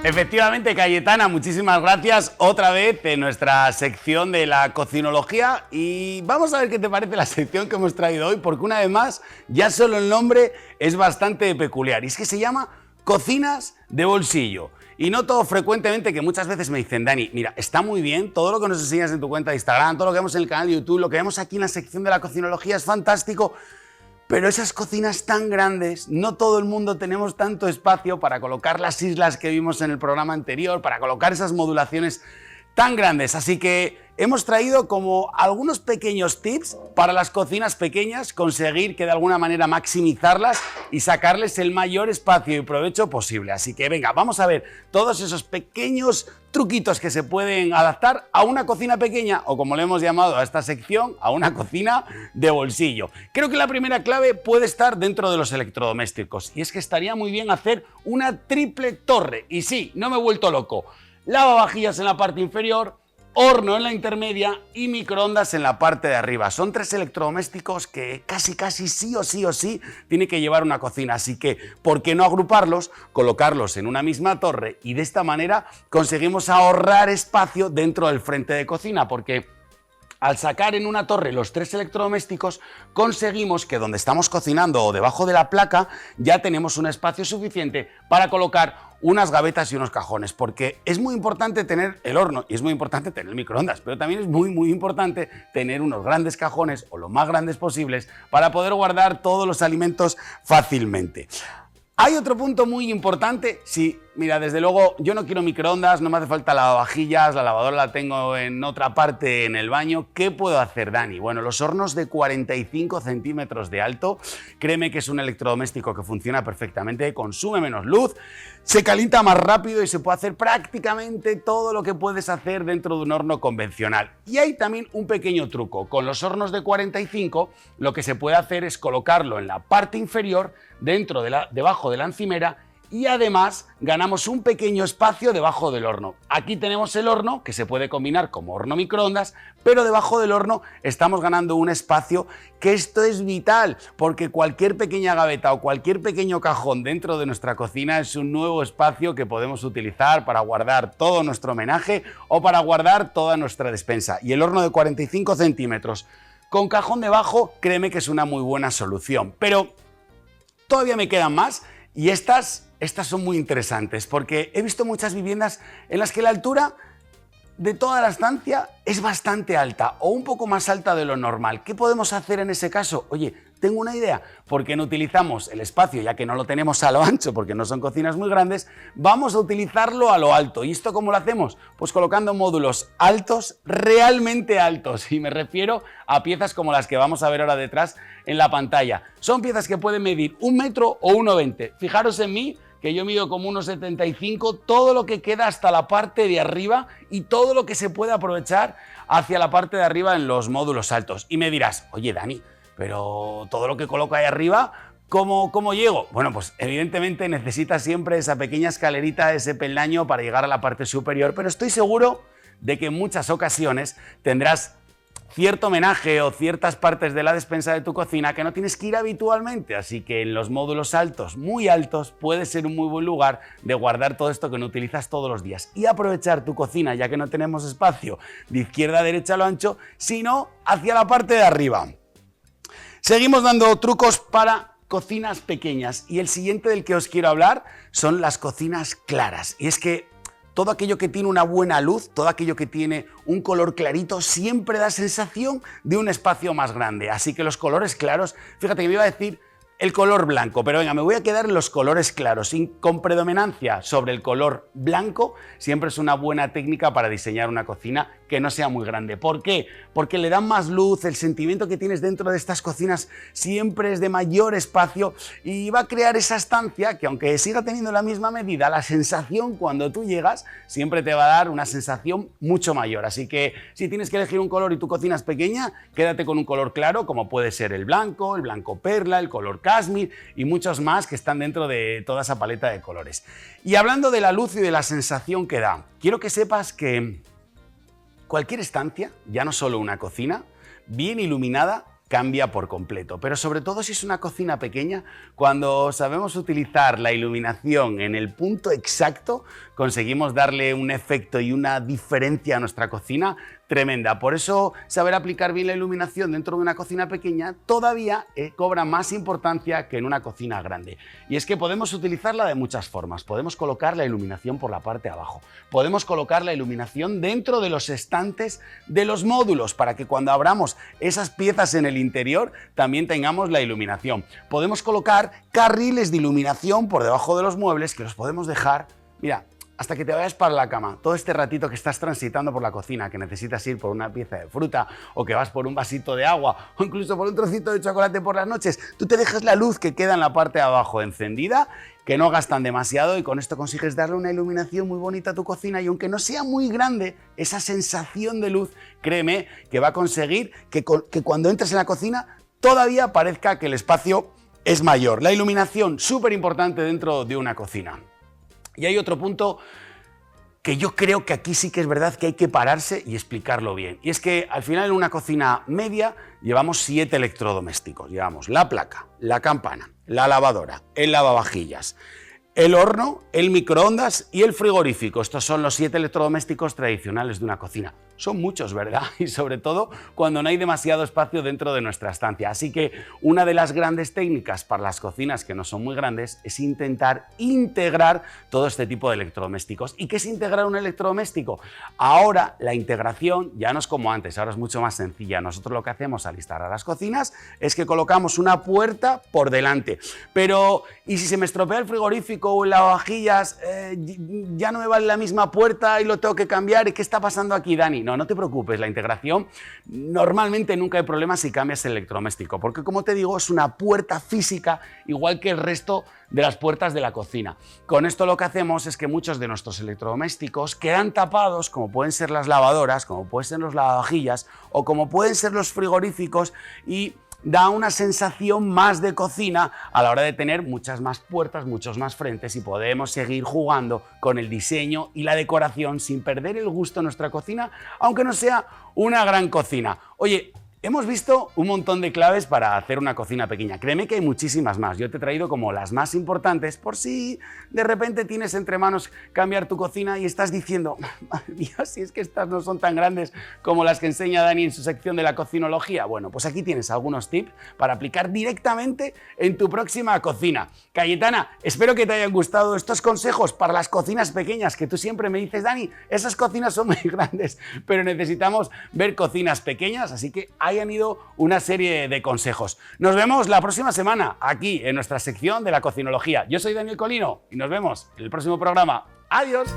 Efectivamente, Cayetana, muchísimas gracias otra vez en nuestra sección de la cocinología y vamos a ver qué te parece la sección que hemos traído hoy, porque una vez más, ya solo el nombre es bastante peculiar y es que se llama Cocinas de Bolsillo. Y noto frecuentemente que muchas veces me dicen, Dani, mira, está muy bien, todo lo que nos enseñas en tu cuenta de Instagram, todo lo que vemos en el canal de YouTube, lo que vemos aquí en la sección de la cocinología es fantástico, pero esas cocinas tan grandes, no todo el mundo tenemos tanto espacio para colocar las islas que vimos en el programa anterior, para colocar esas modulaciones tan grandes. Así que hemos traído como algunos pequeños tips para las cocinas pequeñas, conseguir que de alguna manera maximizarlas y sacarles el mayor espacio y provecho posible. Así que venga, vamos a ver todos esos pequeños truquitos que se pueden adaptar a una cocina pequeña o, como le hemos llamado a esta sección, a una cocina de bolsillo. Creo que la primera clave puede estar dentro de los electrodomésticos y es que estaría muy bien hacer una triple torre. Y sí, no me he vuelto loco. Lavavajillas en la parte inferior, horno en la intermedia y microondas en la parte de arriba. Son tres electrodomésticos que casi sí o sí tiene que llevar una cocina, así que ¿por qué no agruparlos, colocarlos en una misma torre y de esta manera conseguimos ahorrar espacio dentro del frente de cocina? Porque al sacar en una torre los tres electrodomésticos, conseguimos que donde estamos cocinando o debajo de la placa ya tenemos un espacio suficiente para colocar unas gavetas y unos cajones, porque es muy importante tener el horno y es muy importante tener el microondas, pero también es muy importante tener unos grandes cajones o lo más grandes posibles para poder guardar todos los alimentos fácilmente. Hay otro punto muy importante, sí, mira, desde luego yo no quiero microondas, no me hace falta lavavajillas, la lavadora la tengo en otra parte en el baño. ¿Qué puedo hacer, Dani? Bueno, los hornos de 45 centímetros de alto, créeme que es un electrodoméstico que funciona perfectamente, consume menos luz, se calienta más rápido y se puede hacer prácticamente todo lo que puedes hacer dentro de un horno convencional. Y hay también un pequeño truco, con los hornos de 45 lo que se puede hacer es colocarlo en la parte inferior, debajo de la encimera, y además ganamos un pequeño espacio debajo del horno. Aquí tenemos el horno que se puede combinar como horno microondas, pero debajo del horno estamos ganando un espacio que esto es vital, porque cualquier pequeña gaveta o cualquier pequeño cajón dentro de nuestra cocina es un nuevo espacio que podemos utilizar para guardar todo nuestro homenaje o para guardar toda nuestra despensa. Y el horno de 45 centímetros con cajón debajo, créeme que es una muy buena solución. Pero todavía me quedan más y estas son muy interesantes porque he visto muchas viviendas en las que la altura de toda la estancia es bastante alta o un poco más alta de lo normal. ¿Qué podemos hacer en ese caso? Oye, tengo una idea. ¿Por qué no utilizamos el espacio, ya que no lo tenemos a lo ancho porque no son cocinas muy grandes? Vamos a utilizarlo a lo alto. ¿Y esto cómo lo hacemos? Pues colocando módulos altos, realmente altos. Y me refiero a piezas como las que vamos a ver ahora detrás en la pantalla. Son piezas que pueden medir 1 metro o 1,20 m. Fijaros en mí, que yo mido como 1,75 m, todo lo que queda hasta la parte de arriba y todo lo que se puede aprovechar hacia la parte de arriba en los módulos altos. Y me dirás, oye Dani, pero todo lo que coloco ahí arriba, ¿cómo llego? Bueno, pues evidentemente necesitas siempre esa pequeña escalerita, ese peldaño para llegar a la parte superior, pero estoy seguro de que en muchas ocasiones tendrás cierto homenaje o ciertas partes de la despensa de tu cocina que no tienes que ir habitualmente, así que en los módulos altos, muy altos, puede ser un muy buen lugar de guardar todo esto que no utilizas todos los días y aprovechar tu cocina, ya que no tenemos espacio de izquierda a derecha a lo ancho, sino hacia la parte de arriba. Seguimos dando trucos para cocinas pequeñas y el siguiente del que os quiero hablar son las cocinas claras. Y es que todo aquello que tiene una buena luz, todo aquello que tiene un color clarito, siempre da sensación de un espacio más grande. Así que los colores claros, fíjate que me iba a decir el color blanco, pero venga, me voy a quedar en los colores claros, con predominancia sobre el color blanco. Siempre es una buena técnica para diseñar una cocina que no sea muy grande. ¿Por qué? Porque le dan más luz, el sentimiento que tienes dentro de estas cocinas siempre es de mayor espacio y va a crear esa estancia que, aunque siga teniendo la misma medida, la sensación cuando tú llegas siempre te va a dar una sensación mucho mayor. Así que si tienes que elegir un color y tu cocina es pequeña, quédate con un color claro, como puede ser el blanco perla, el color cashmere y muchos más que están dentro de toda esa paleta de colores. Y hablando de la luz y de la sensación que da, quiero que sepas que cualquier estancia, ya no solo una cocina, bien iluminada, cambia por completo. Pero sobre todo si es una cocina pequeña, cuando sabemos utilizar la iluminación en el punto exacto, conseguimos darle un efecto y una diferencia a nuestra cocina tremenda. Por eso saber aplicar bien la iluminación dentro de una cocina pequeña todavía cobra más importancia que en una cocina grande. Y es que podemos utilizarla de muchas formas. Podemos colocar la iluminación por la parte de abajo. Podemos colocar la iluminación dentro de los estantes de los módulos para que cuando abramos esas piezas en el interior también tengamos la iluminación. Podemos colocar carriles de iluminación por debajo de los muebles que los podemos dejar, mira, hasta que te vayas para la cama. Todo este ratito que estás transitando por la cocina, que necesitas ir por una pieza de fruta o que vas por un vasito de agua o incluso por un trocito de chocolate por las noches, tú te dejas la luz que queda en la parte de abajo encendida, que no gastan demasiado, y con esto consigues darle una iluminación muy bonita a tu cocina, y aunque no sea muy grande, esa sensación de luz, créeme, que va a conseguir que cuando entres en la cocina todavía parezca que el espacio es mayor. La iluminación, súper importante dentro de una cocina. Y hay otro punto que yo creo que aquí sí que es verdad que hay que pararse y explicarlo bien. Y es que al final en una cocina media llevamos 7 electrodomésticos. Llevamos la placa, la campana, la lavadora, el lavavajillas, el horno, el microondas y el frigorífico. Estos son los 7 electrodomésticos tradicionales de una cocina. Son muchos, ¿verdad? Y sobre todo cuando no hay demasiado espacio dentro de nuestra estancia. Así que una de las grandes técnicas para las cocinas que no son muy grandes es intentar integrar todo este tipo de electrodomésticos. ¿Y qué es integrar un electrodoméstico? Ahora la integración ya no es como antes, ahora es mucho más sencilla. Nosotros lo que hacemos al instalar las cocinas es que colocamos una puerta por delante. Pero, ¿y si se me estropea el frigorífico o el lavavajillas? ¿Ya no me vale la misma puerta y lo tengo que cambiar? ¿Y qué está pasando aquí, Dani? No te preocupes, la integración normalmente nunca hay problema si cambias el electrodoméstico, porque como te digo es una puerta física igual que el resto de las puertas de la cocina. Con esto lo que hacemos es que muchos de nuestros electrodomésticos quedan tapados, como pueden ser las lavadoras, como pueden ser los lavavajillas o como pueden ser los frigoríficos, y da una sensación más de cocina a la hora de tener muchas más puertas, muchos más frentes, y podemos seguir jugando con el diseño y la decoración sin perder el gusto de nuestra cocina, aunque no sea una gran cocina. Oye, hemos visto un montón de claves para hacer una cocina pequeña. Créeme que hay muchísimas más. Yo te he traído como las más importantes por si de repente tienes entre manos cambiar tu cocina y estás diciendo, madre mía, si es que estas no son tan grandes como las que enseña Dani en su sección de la cocinología. Bueno, pues aquí tienes algunos tips para aplicar directamente en tu próxima cocina. Cayetana, espero que te hayan gustado estos consejos para las cocinas pequeñas, que tú siempre me dices, Dani, esas cocinas son muy grandes, pero necesitamos ver cocinas pequeñas, así que hayan ido una serie de consejos. Nos vemos la próxima semana aquí en nuestra sección de la cocinología. Yo soy Daniel Colino y nos vemos en el próximo programa. ¡Adiós!